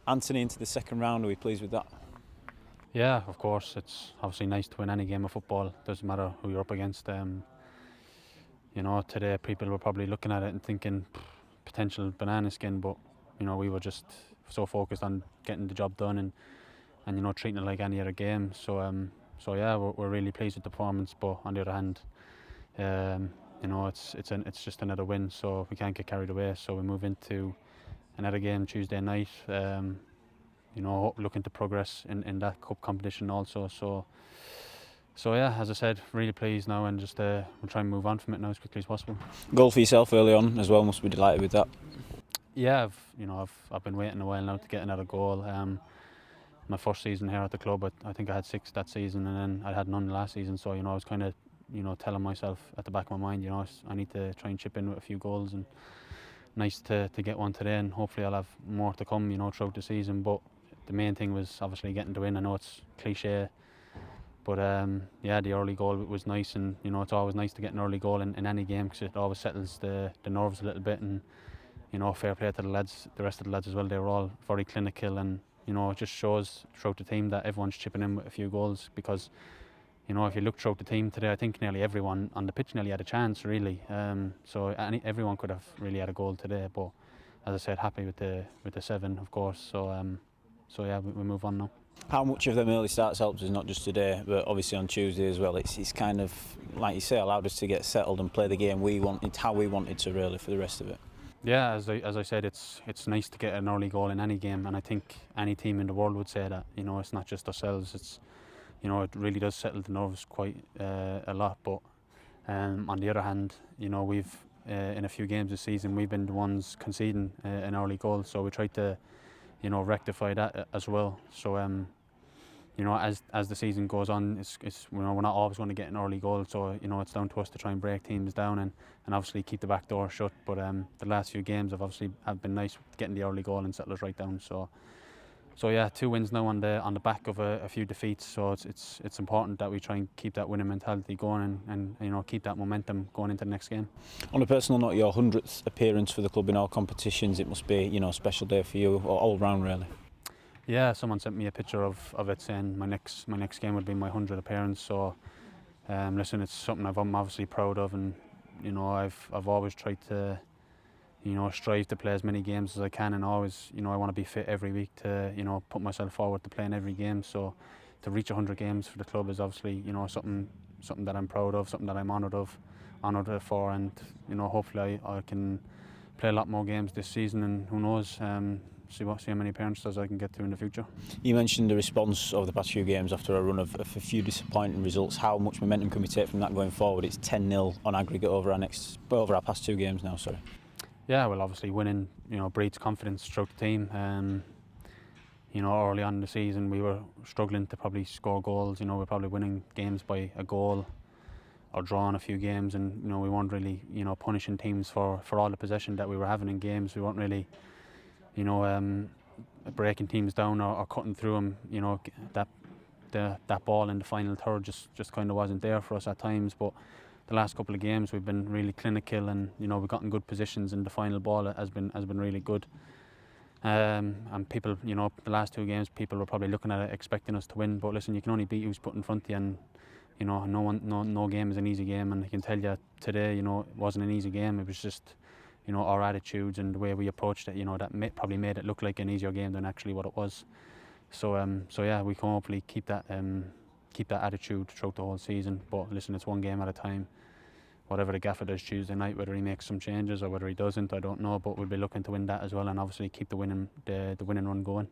Anthony into the second round. Are we pleased with that? Yeah, of course. It's obviously nice to win any game of football. Doesn't matter who you're up against. Today people were probably looking at it and thinking potential banana skin, but we were just so focused on getting the job done and treating it like any other game. So yeah, we're really pleased with the performance. But on the other hand, it's just another win, so we can't get carried away. So we move into another game Tuesday night. Looking to progress in that cup competition also. So yeah, as I said, really pleased now, and just we'll try and move on from it now as quickly as possible. Goal for yourself early on as well. Must be delighted with that. Yeah, I've been waiting a while now to get another goal. My first season here at the club, I think I had 6 that season, and then I had none last season. So I was kind of telling myself at the back of my mind, I need to try and chip in with a few goals, and nice to get one today, and hopefully I'll have more to come throughout the season. But the main thing was obviously getting the win. I know it's cliche, but the early goal was nice, and it's always nice to get an early goal in any game, because it always settles the nerves a little bit. And fair play to the lads, the rest of the lads as well. They were all very clinical, and it just shows throughout the team that everyone's chipping in with a few goals. Because if you look throughout the team today, I think nearly everyone on the pitch nearly had a chance, really. So everyone could have really had a goal today. But as I said, happy with the 7, of course. So yeah, we move on now. How much of them early starts helps us, not just today, but obviously on Tuesday as well? It's kind of, like you say, allowed us to get settled and play the game we wanted, how we wanted to, really, for the rest of it. Yeah, as I said, it's nice to get an early goal in any game, and I think any team in the world would say that. It's not just ourselves. It's it really does settle the nerves quite a lot. But on the other hand, we've in a few games this season we've been the ones conceding an early goal, so we try to rectify that as well. So as the season goes on, it's we're not always going to get an early goal, so it's down to us to try and break teams down and obviously keep the back door shut. But the last few games have been nice, getting the early goal and settle us right down. So yeah, 2 wins now on the back of a few defeats. So it's important that we try and keep that winning mentality going and keep that momentum going into the next game. On a personal note, your 100th appearance for the club in all competitions, it must be a special day for you, or all round really. Yeah, someone sent me a picture of it, saying my next game would be my 100th appearance. So listen, it's something I'm obviously proud of, and I've always tried to strive to play as many games as I can, and always I want to be fit every week to put myself forward to play in every game. So to reach 100 games for the club is obviously something that I'm proud of, something that I'm honoured for, and hopefully I can play a lot more games this season, and who knows, see how many appearances I can get to in the future. You mentioned the response over the past few games after a run of a few disappointing results. How much momentum can we take from that going forward? It's 10-0 on aggregate over our past 2 games now. Sorry. Yeah, well, obviously winning breeds confidence throughout the team. Early on in the season we were struggling to probably score goals. We're probably winning games by a goal or drawing a few games, and we weren't really punishing teams for all the possession that we were having in games. We weren't really breaking teams down or cutting through them. That ball in the final third just kind of wasn't there for us at times. But the last couple of games we've been really clinical, and we've gotten good positions, and the final ball has been really good. And people, the last 2 games, people were probably looking at it expecting us to win. But listen, you can only beat who's put in front of you, and no game is an easy game. And I can tell you today, it wasn't an easy game. It was just our attitudes and the way we approached it, that probably made it look like an easier game than actually what it was. So yeah, we can hopefully keep that attitude throughout the whole season. But listen, it's one game at a time. Whatever the gaffer does Tuesday night, whether he makes some changes or whether he doesn't, I don't know. But we'll be looking to win that as well, and obviously keep the winning run going.